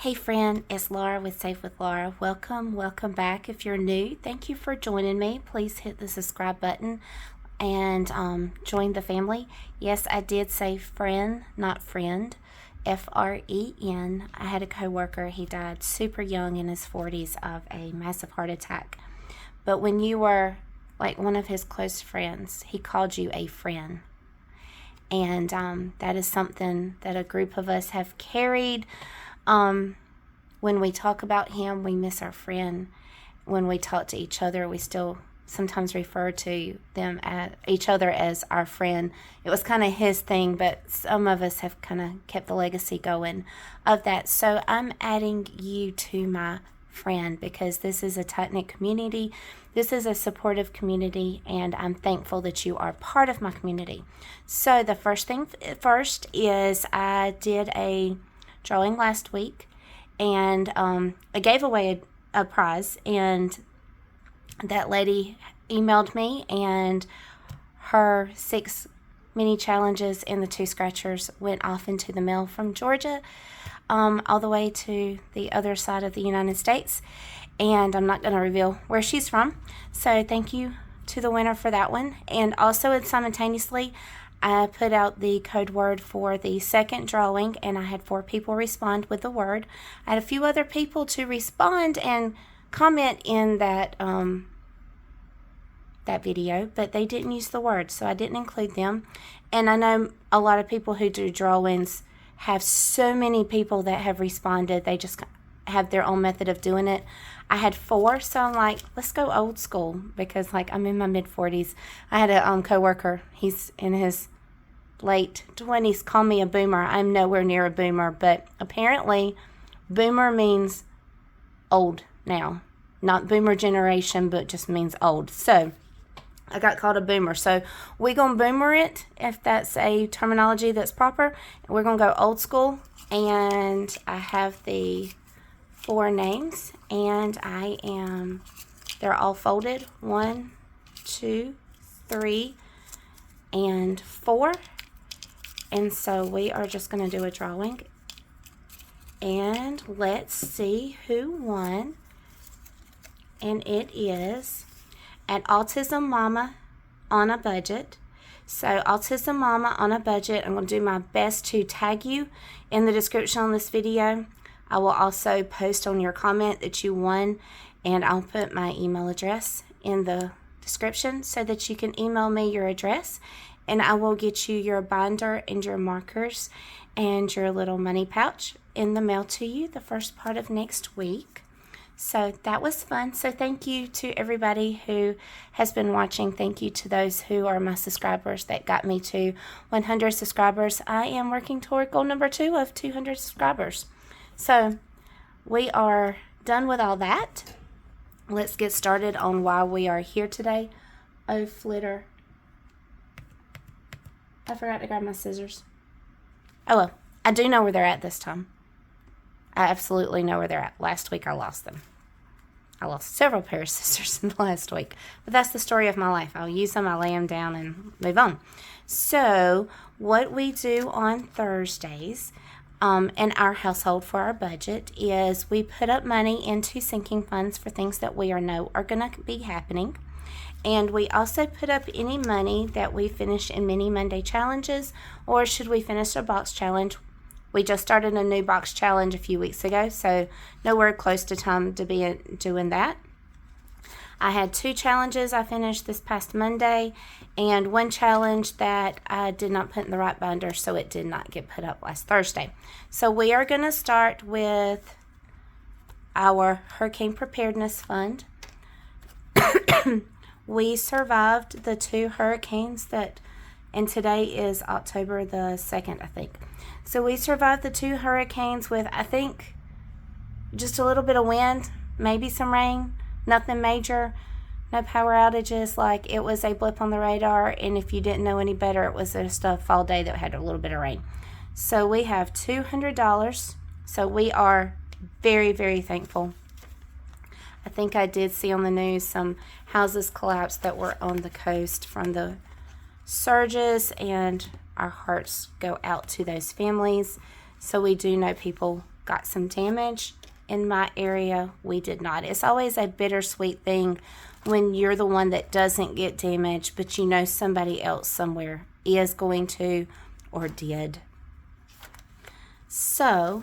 Hey friend, it's Laura with Safe with Laura. Welcome back. If you're new, thank you for joining me. Please hit the subscribe button and join the family. Yes, I did say friend, not friend. F-R-E-N. I had a coworker, he died super young in his 40s of a massive heart attack. But when you were like one of his close friends, he called you a friend. And that is something that a group of us have carried. When we talk about him, we miss our friend. When we talk to each other, we still sometimes refer to them as each other as our friend. It was kind of his thing, but some of us have kind of kept the legacy going of that. So I'm adding you to my friend because this is a tight-knit community. This is a supportive community, and I'm thankful that you are part of my community. So the first thing first is I did a drawing last week, and I gave away a prize, and that lady emailed me, and her 6 mini challenges and the 2 scratchers went off into the mail from Georgia all the way to the other side of the United States, and I'm not going to reveal where she's from. So thank you to the winner for that one. And also simultaneously I put out the code word for the second drawing, and I had 4 people respond with the word. I had a few other people to respond and comment in that that video, but they didn't use the word, so I didn't include them. And I know a lot of people who do drawings have so many people that have responded. They just have their own method of doing it. I had 4, so I'm like, let's go old school, because like I'm in my mid-40s. I had a coworker, he's in his late 20s, call me a boomer. I'm nowhere near a boomer, but apparently boomer means old now. Not boomer generation, but just means old. So I got called a boomer. So we're going to boomer it, if that's a terminology that's proper. And we're going to go old school. And I have the 4 names, and they're all folded. 1, 2, 3, and 4. And so we are just going to do a drawing. And let's see who won. And it is an Autism Mama on a Budget. So Autism Mama on a Budget, I'm going to do my best to tag you in the description on this video. I will also post on your comment that you won, and I'll put my email address in the description so that you can email me your address, and I will get you your binder and your markers and your little money pouch in the mail to you the first part of next week. So that was fun. So thank you to everybody who has been watching. Thank you to those who are my subscribers that got me to 100 subscribers. I am working toward goal number 2 of 200 subscribers. So we are done with all that. Let's get started on why we are here today. Oh, Flitter. I forgot to grab my scissors. Oh well, I do know where they're at this time. I absolutely know where they're at. Last week I lost them. I lost several pairs of scissors in the last week. But that's the story of my life. I'll use them, I lay them down, and move on. So what we do on Thursdays in our household for our budget is we put up money into sinking funds for things that we know are going to be happening. And we also put up any money that we finish in mini Monday challenges, or should we finish a box challenge. We just started a new box challenge a few weeks ago, so nowhere close to time to be doing that. I had 2 challenges I finished this past Monday, and 1 challenge that I did not put in the right binder, so it did not get put up last Thursday. So we are going to start with our Hurricane Preparedness Fund. We survived the 2 hurricanes and today is October the 2nd, I think. So we survived the 2 hurricanes with, I think, just a little bit of wind, maybe some rain, nothing major, no power outages. Like, it was a blip on the radar, and if you didn't know any better, it was just a fall day that had a little bit of rain. So we have $200, so we are very, very thankful. I think I did see on the news some houses collapsed that were on the coast from the surges, and our hearts go out to those families. So we do know people got some damage. In my area, we did not. It's always a bittersweet thing when you're the one that doesn't get damaged, but you know somebody else somewhere is going to or did. So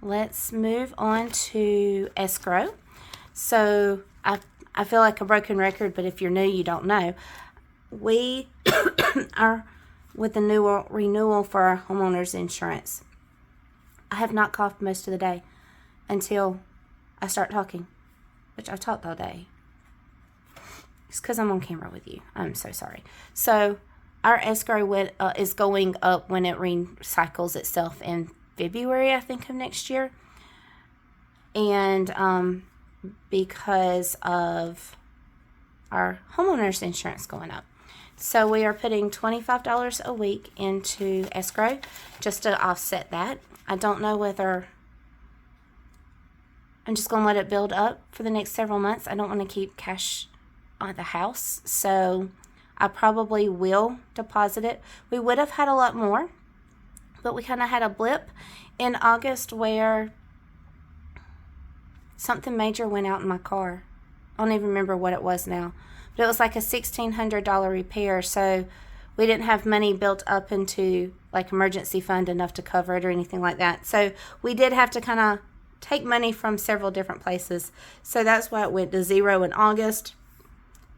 let's move on to escrow. So I feel like a broken record, but if you're new, you don't know. We are with the new renewal for our homeowners insurance. I have not coughed most of the day until I start talking, which I've talked all day. It's because I'm on camera with you. I'm so sorry. So our escrow is going up when it recycles itself in February, I think, of next year. And because of our homeowners insurance going up. So we are putting $25 a week into escrow just to offset that. I don't know whether I'm just going to let it build up for the next several months. I don't want to keep cash on the house, so I probably will deposit it. We would have had a lot more, but we kind of had a blip in August where something major went out in my car. I don't even remember what it was now, but it was like a $1,600 repair, so we didn't have money built up into like emergency fund enough to cover it or anything like that. So we did have to kind of take money from several different places. So that's why it went to zero in August.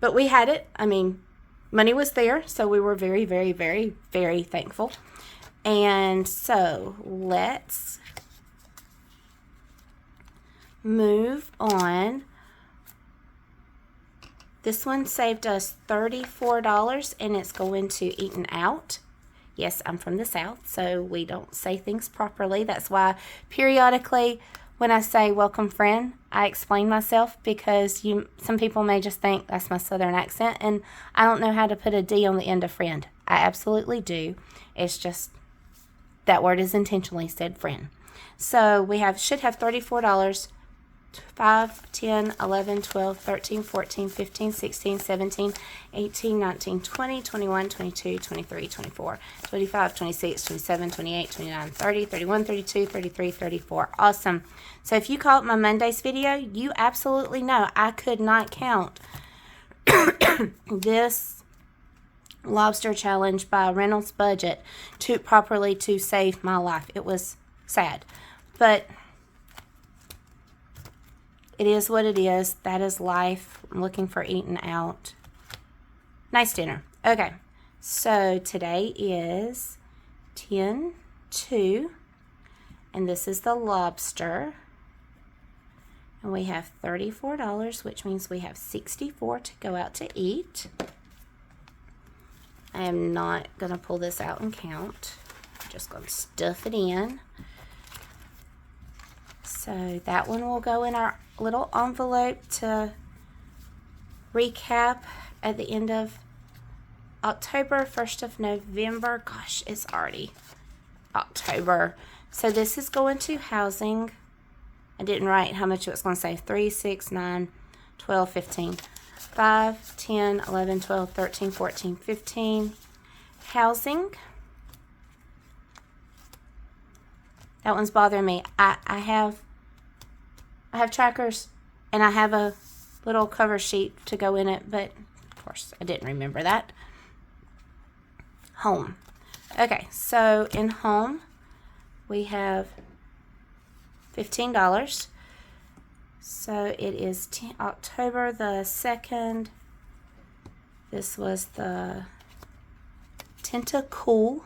But we had it. I mean, money was there, so we were very, very, very, very thankful. And so let's move on. This one saved us $34, and it's going to Eaten Out. Yes, I'm from the South, so we don't say things properly. That's why periodically when I say welcome friend, I explain myself, because some people may just think that's my Southern accent, and I don't know how to put a D on the end of friend. I absolutely do. It's just that word is intentionally said friend. So we should have $34. 5, 10, 11, 12, 13, 14, 15, 16, 17, 18, 19, 20, 21, 22, 23, 24, 25, 26, 27, 28, 29, 30, 31, 32, 33, 34. Awesome. So if you caught my Monday's video, you absolutely know I could not count this lobster challenge by Reynolds budget properly to save my life. It was sad, but it is what it is. That is life. I'm looking for Eaten Out. Nice dinner. Okay. So today is 10/2. And this is the lobster. And we have $34, which means we have $64 to go out to eat. I am not going to pull this out and count. I'm just going to stuff it in. So that one will go in our little envelope to recap at the end of October, 1st of November. Gosh, it's already October. So this is going to housing. I didn't write how much it was going to save. 3, 6, 9, 12, 15. 5, 10, 11, 12, 13, 14, 15. Housing. That one's bothering me. I have trackers, and I have a little cover sheet to go in it, but of course I didn't remember that. Home. Okay, so in home we have $15. So it is October the 2nd. This was the Tentacool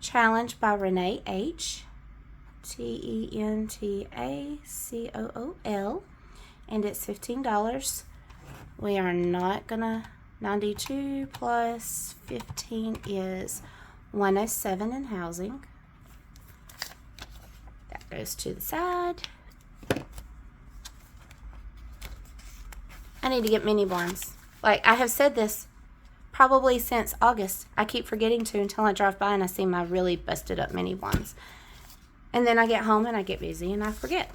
challenge by Renee H. Tentacool, and it's $15. We are not gonna 92 plus 15 is 107 in housing. That goes to the side. I need to get mini blinds. Like, I have said this probably since August. I keep forgetting to until I drive by and I see my really busted up mini blinds. And then I get home and I get busy and I forget.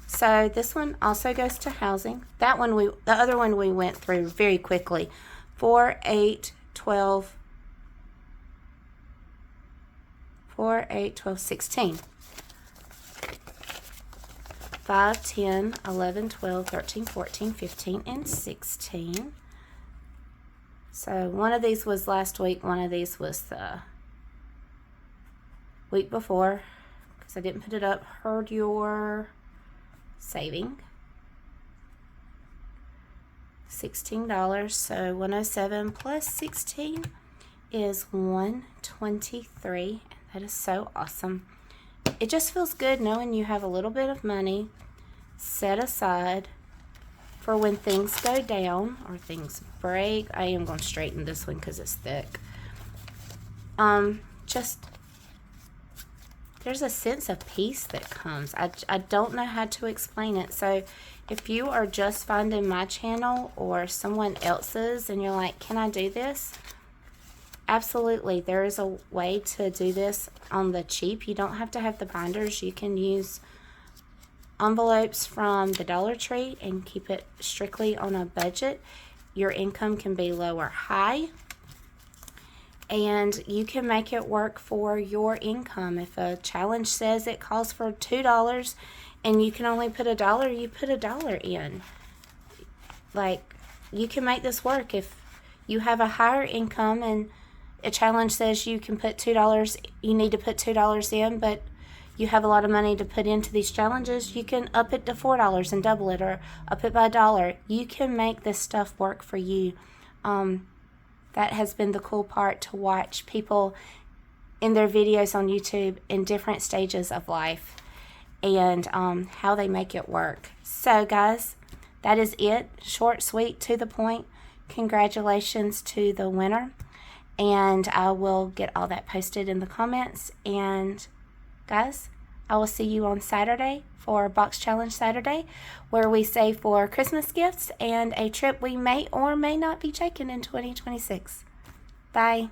So this one also goes to housing. That one the other one we went through very quickly. 4, 8, 12, 4, 8, 12, 16. 5, 10, 11, 12, 13, 14, 15, and 16. So one of these was last week, one of these was the week before, because I didn't put it up. Heard your saving. $16, so 107 plus 16 is 123. That is so awesome. It just feels good knowing you have a little bit of money set aside for when things go down or things break. I am going to straighten this one because it's thick. Just there's a sense of peace that comes. I don't know how to explain it. So if you are just finding my channel or someone else's and you're like, can I do this? Absolutely. There is a way to do this on the cheap. You don't have to have the binders. You can use envelopes from the Dollar Tree and keep it strictly on a budget. Your income can be low or high, and you can make it work for your income. If a challenge says it calls for $2 and you can only put $1, you put $1 in. Like, you can make this work. If you have a higher income and a challenge says you can put $2, you need to put $2 in, but you have a lot of money to put into these challenges, you can up it to $4 and double it, or up it by $1. You can make this stuff work for you. That has been the cool part, to watch people in their videos on YouTube in different stages of life and how they make it work. So guys, that is it. Short, sweet, to the point. Congratulations to the winner. And I will get all that posted in the comments. And guys, I will see you on Saturday for Box Challenge Saturday, where we save for Christmas gifts and a trip we may or may not be taking in 2026. Bye.